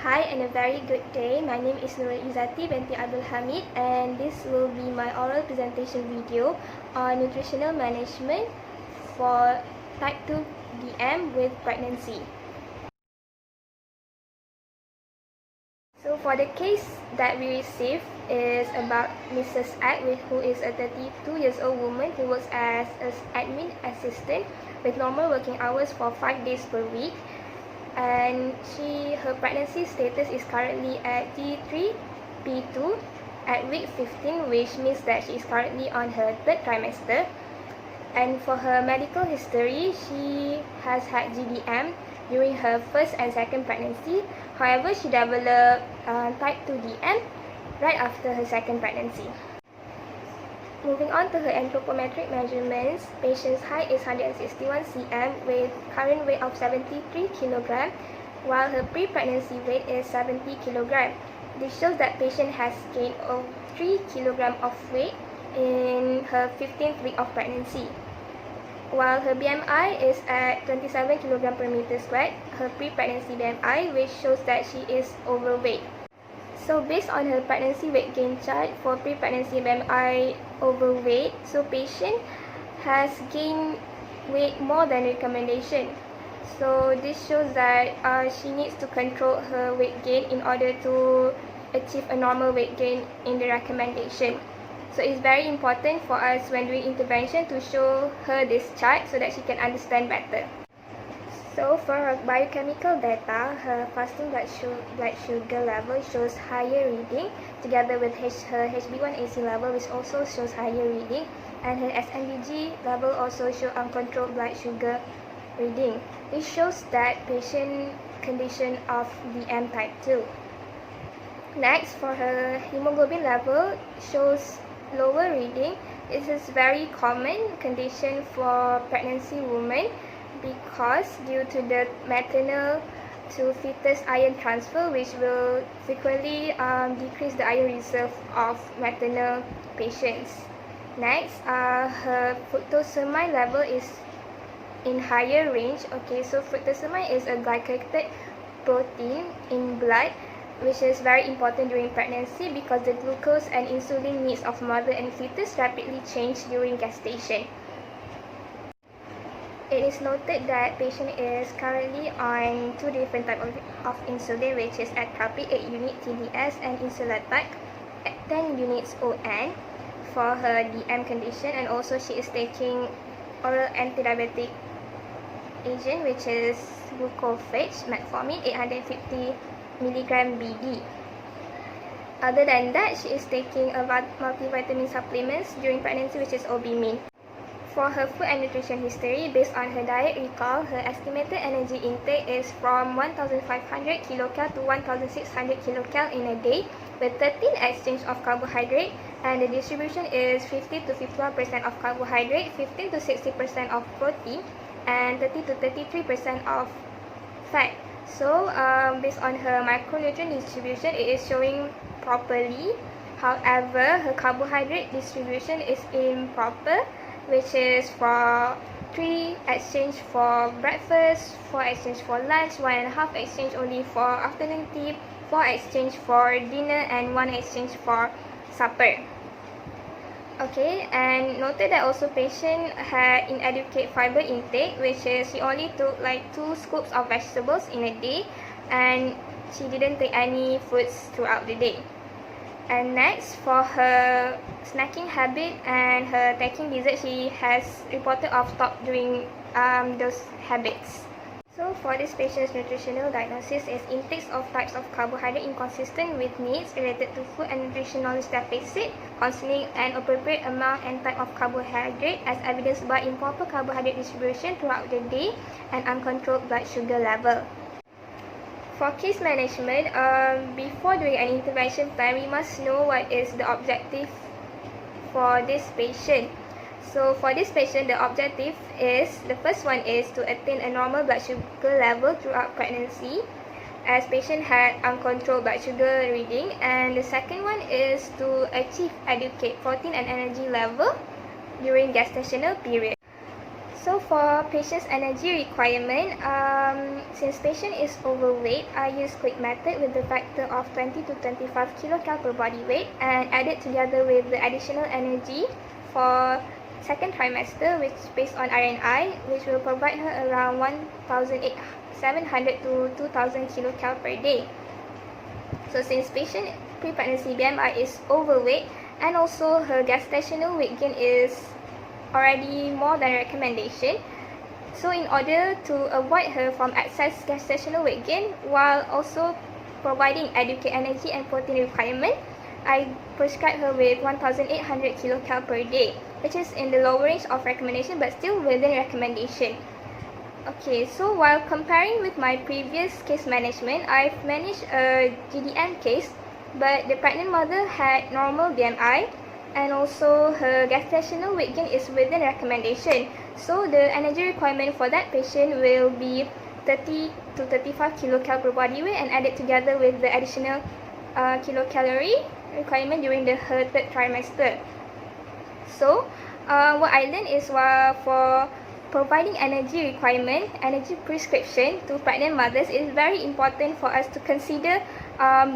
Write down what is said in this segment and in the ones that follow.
Hi and a very good day. My name is Nurul Izzati binti Abdul Hamid and this will be my oral presentation video on nutritional management for type 2 DM with pregnancy. So for the case that we received is about Mrs. X, who is a 32 years old woman who works as an admin assistant with normal working hours for 5 days per week. And her pregnancy status is currently at T3, P2 at week 15, which means that she is currently on her third trimester. And for her medical history, she has had GDM during her first and second pregnancy. However, she developed type 2 DM right after her second pregnancy. Moving on to her anthropometric measurements, patient's height is 161 cm with current weight of 73 kg, while her pre-pregnancy weight is 70 kg. This shows that patient has gained 3 kg of weight in her 15th week of pregnancy. While her BMI is at 27 kg per meter squared, her pre-pregnancy BMI, which shows that she is overweight. So based on her pregnancy weight gain chart for pre-pregnancy BMI overweight, so patient has gained weight more than recommendation. So this shows that she needs to control her weight gain in order to achieve a normal weight gain in the recommendation. So it's very important for us when doing intervention to show her this chart so that she can understand better. So for her biochemical data, her fasting blood sugar level shows higher reading together with her HB1AC level, which also shows higher reading, and her SNBG level also shows uncontrolled blood sugar reading. This shows that patient condition of DM type 2. Next, for her hemoglobin level shows lower reading. This is very common condition for pregnancy women, because due to the maternal to fetus iron transfer, which will frequently decrease the iron reserve of maternal patients. Next, her fructosamine level is in higher range. Okay, so fructosamine is a glycated protein in blood, which is very important during pregnancy because the glucose and insulin needs of mother and fetus rapidly change during gestation. It is noted that patient is currently on two different types of insulin, which is atrapid 8 unit TDS and insulatard at 10 units ON for her DM condition, and also she is taking oral antidiabetic agent, which is glucophage metformin 850 mg BD. Other than that, she is taking a multivitamin supplements during pregnancy, which is Obimin. For her food and nutrition history, based on her diet recall, her estimated energy intake is from 1,500 kcal to 1,600 kcal in a day, with 13 exchange of carbohydrate, and the distribution is 50 to 51% of carbohydrate, 15 to 60% of protein, and 30 to 33% of fat. So based on her micronutrient distribution, it is showing properly. However, her carbohydrate distribution is improper, which is for 3 exchange for breakfast, 4 exchange for lunch, 1.5 exchange only for afternoon tea, 4 exchange for dinner, and 1 exchange for supper. Okay, and noted that also patient had inadequate fiber intake, which is she only took like 2 scoops of vegetables in a day, and she didn't take any foods throughout the day. And next, for her snacking habit and her taking dessert, she has reported of stop doing those habits. So for this patient's nutritional diagnosis is intakes of types of carbohydrate inconsistent with needs related to food and nutritionalist deficit, consuming an appropriate amount and type of carbohydrate as evidenced by improper carbohydrate distribution throughout the day and uncontrolled blood sugar level. For case management, before doing an intervention plan, we must know what is the objective for this patient. So for this patient, the objective is, the first one is to attain a normal blood sugar level throughout pregnancy, as patient had uncontrolled blood sugar reading, and the second one is to achieve adequate protein and energy level during gestational period. So for patient's energy requirement, since patient is overweight, I use quick method with the factor of 20 to 25 kcal per body weight and add it together with the additional energy for second trimester, which is based on RNI, which will provide her around 1,700 to 2,000 kcal per day. So since patient pre-pregnancy BMI is overweight and also her gestational weight gain is already more than recommendation, so in order to avoid her from excess gestational weight gain while also providing adequate energy and protein requirement, I prescribe her with 1,800 kcal per day, which is in the lower range of recommendation but still within recommendation. Okay, so while comparing with my previous case management, I've managed a GDM case, but the pregnant mother had normal BMI and also her gestational weight gain is within recommendation. So the energy requirement for that patient will be 30 to 35 kcal per body weight and added together with the additional kilocalorie requirement during her third trimester. So what I learned is for providing energy requirement, energy prescription to pregnant mothers, it is very important for us to consider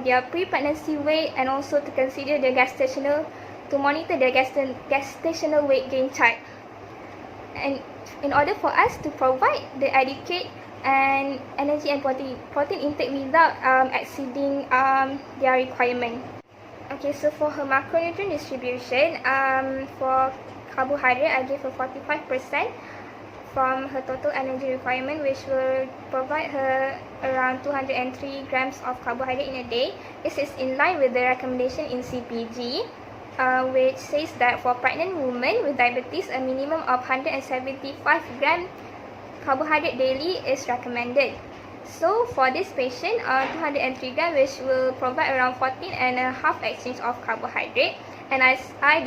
their pre-pregnancy weight and also to consider their to monitor their gestational weight gain chart, and in order for us to provide the adequate and energy and protein intake without exceeding their requirement. Okay, so for her macronutrient distribution, for carbohydrate, I give her 45% from her total energy requirement, which will provide her around 203 grams of carbohydrate in a day. This is in line with the recommendation in CPG, which says that for pregnant women with diabetes, a minimum of 175 gram carbohydrate daily is recommended. So for this patient, 203 gram, which will provide around 14.5 exchange of carbohydrate, and I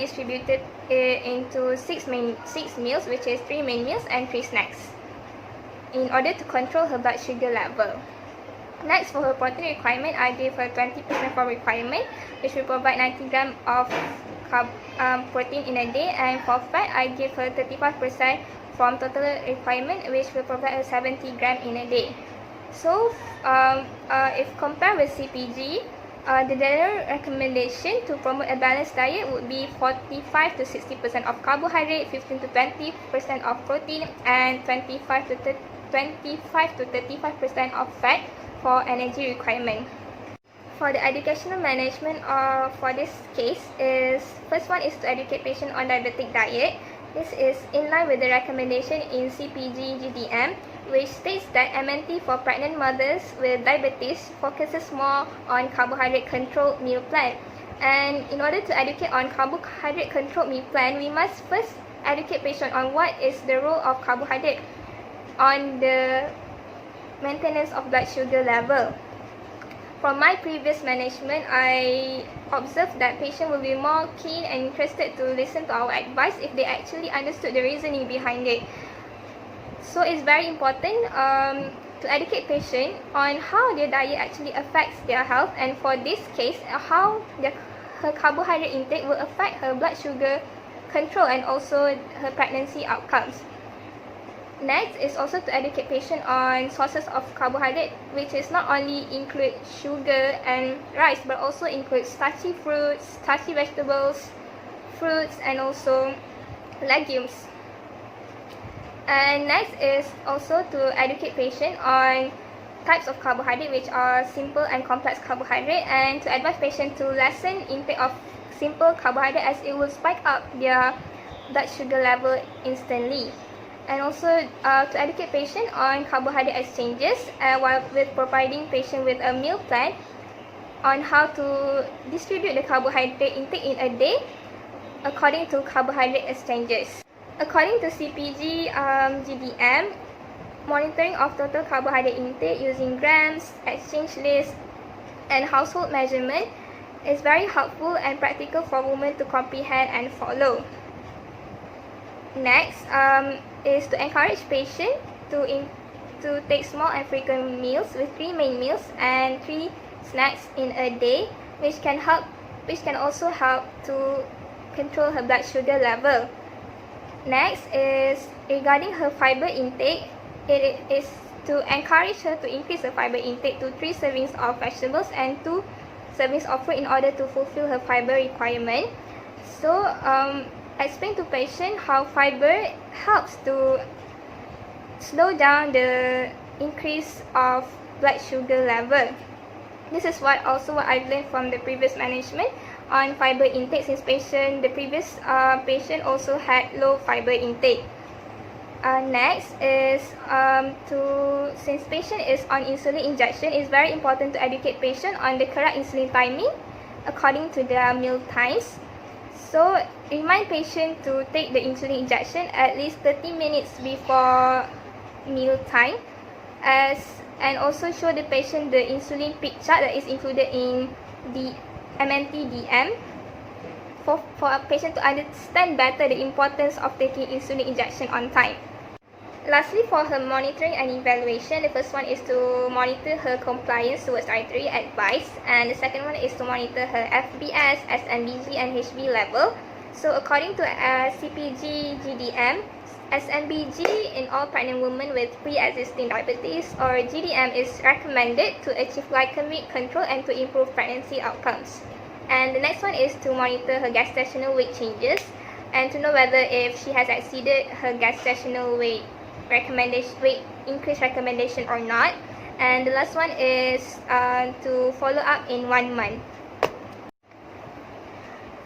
distributed it into 6 meals, which is 3 main meals and 3 snacks, in order to control her blood sugar level. Next, for her protein requirement, I gave her 20% for requirement, which will provide 90 grams of protein in a day, and for fat, I gave her 35% from total requirement, which will provide her 70 grams in a day. So, if compared with CPG, the general recommendation to promote a balanced diet would be 45 to 60% of carbohydrate, 15 to 20% of protein, and 25 to 35% of fat for energy requirement. For the educational management for this case is, first one is to educate patient on diabetic diet. This is in line with the recommendation in CPG GDM, which states that MNT for pregnant mothers with diabetes focuses more on carbohydrate controlled meal plan. And in order to educate on carbohydrate controlled meal plan, we must first educate patient on what is the role of carbohydrate on the maintenance of blood sugar level. From my previous management, I observed that patient will be more keen and interested to listen to our advice if they actually understood the reasoning behind it. So it's very important to educate patient on how their diet actually affects their health, and for this case, how her carbohydrate intake will affect her blood sugar control and also her pregnancy outcomes. Next is also to educate patient on sources of carbohydrate, which is not only include sugar and rice, but also include starchy fruits, starchy vegetables, fruits, and also legumes. And next is also to educate patient on types of carbohydrate, which are simple and complex carbohydrate, and to advise patient to lessen intake of simple carbohydrate as it will spike up their blood sugar level instantly. And also to educate patient on carbohydrate exchanges, while with providing patient with a meal plan on how to distribute the carbohydrate intake in a day according to carbohydrate exchanges. According to CPG GDM, monitoring of total carbohydrate intake using grams, exchange list, and household measurement is very helpful and practical for women to comprehend and follow. Next is to encourage patients to take small and frequent meals with 3 main meals and 3 snacks in a day, which can also help to control her blood sugar level. Next is regarding her fiber intake. It is to encourage her to increase her fiber intake to 3 servings of vegetables and 2 servings of fruit in order to fulfill her fiber requirement. So explain to patient how fiber helps to slow down the increase of blood sugar level. This is what I've learned from the previous management on fiber intake, since the previous patient also had low fiber intake. Next is since patient is on insulin injection, it's very important to educate patient on the correct insulin timing according to their meal times. So remind patient to take the insulin injection at least 30 minutes before meal time, and also show the patient the insulin peak chart that is included in the MNT-DM for a patient to understand better the importance of taking insulin injection on time. Lastly, for her monitoring and evaluation, the first one is to monitor her compliance towards dietary advice, and the second one is to monitor her FBS, SNBG, and HB level. So according to CPG GDM, SNBG in all pregnant women with pre-existing diabetes or GDM is recommended to achieve glycemic control and to improve pregnancy outcomes. And the next one is to monitor her gestational weight changes and to know whether if she has exceeded her gestational weight increase recommendation or not. And the last one is to follow up in 1 month.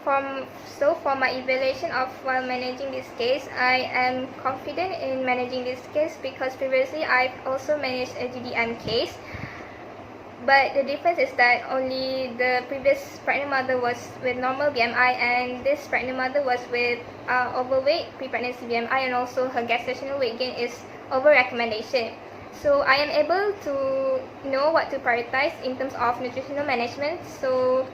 For my evaluation of while managing this case, I am confident in managing this case because previously I've also managed a GDM case. But the difference is that only the previous pregnant mother was with normal BMI, and this pregnant mother was with overweight pre-pregnancy BMI, and also her gestational weight gain is over recommendation. So I am able to know what to prioritize in terms of nutritional management. So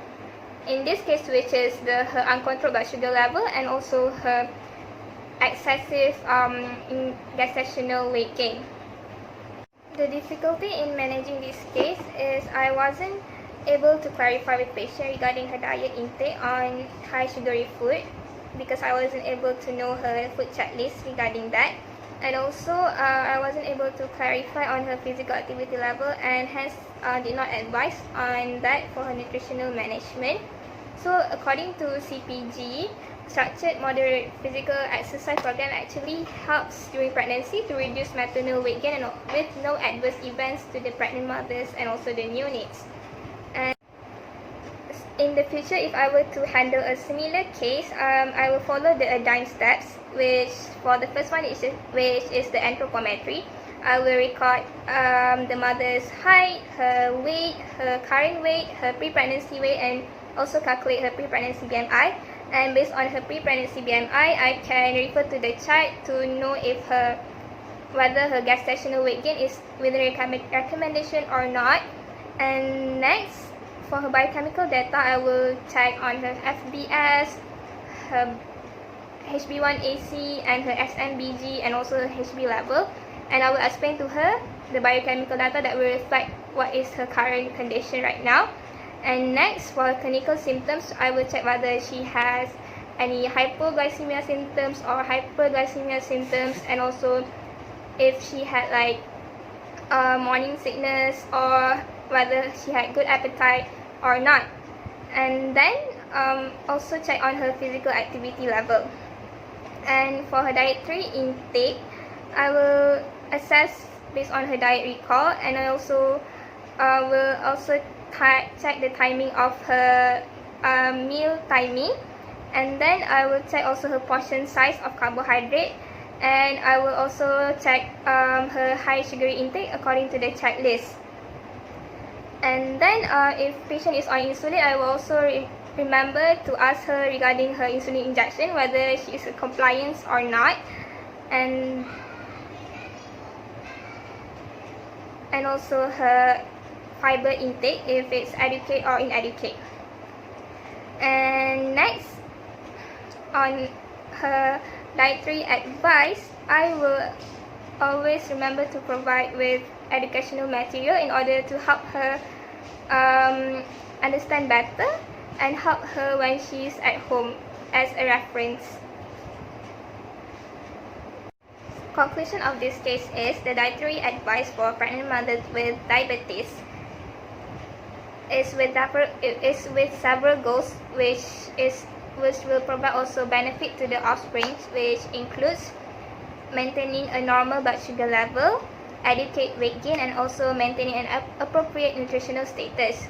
in this case, which is her uncontrolled blood sugar level and also her excessive gestational weight gain. The difficulty in managing this case is I wasn't able to clarify with patient regarding her diet intake on high sugary food because I wasn't able to know her food checklist regarding that. And also I wasn't able to clarify on her physical activity level, and hence did not advise on that for her nutritional management. So according to CPG, structured moderate physical exercise program actually helps during pregnancy to reduce maternal weight gain and with no adverse events to the pregnant mothers and also the neonates. And in the future, if I were to handle a similar case, I will follow the ADIME steps, which for the first one which is the anthropometry. I will record the mother's height, her weight, her current weight, her pre-pregnancy weight, and also calculate her pre-pregnancy BMI. And based on her pre-pregnancy BMI, I can refer to the chart to know whether her gestational weight gain is within recommendation or not. And next, for her biochemical data, I will check on her FBS, her HB1AC, and her SNBG, and also her HB level. And I will explain to her the biochemical data that will reflect what is her current condition right now. And next, for clinical symptoms, I will check whether she has any hypoglycemia symptoms or hyperglycemia symptoms, and also if she had morning sickness or whether she had good appetite or not. And then also check on her physical activity level. And for her dietary intake, I will assess based on her diet recall, and I also will also check the timing of her meal timing, and then I will check also her portion size of carbohydrate, and I will also check her high sugary intake according to the checklist. And then if patient is on insulin, I will also remember to ask her regarding her insulin injection, whether she is compliant or not, and also her fiber intake, if it's adequate or inadequate. And next, on her dietary advice, I will always remember to provide with educational material in order to help her understand better and help her when she's at home as a reference. conclusion of this case is the dietary advice for pregnant mothers with diabetes is with several goals, which will provide also benefit to the offspring, which includes maintaining a normal blood sugar level, adequate weight gain, and also maintaining an appropriate nutritional status.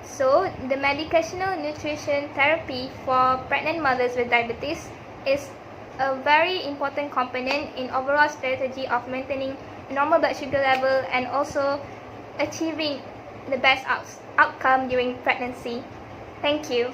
So, the medicational nutrition therapy for pregnant mothers with diabetes is a very important component in overall strategy of maintaining normal blood sugar level and also achieving the best outcome during pregnancy. Thank you.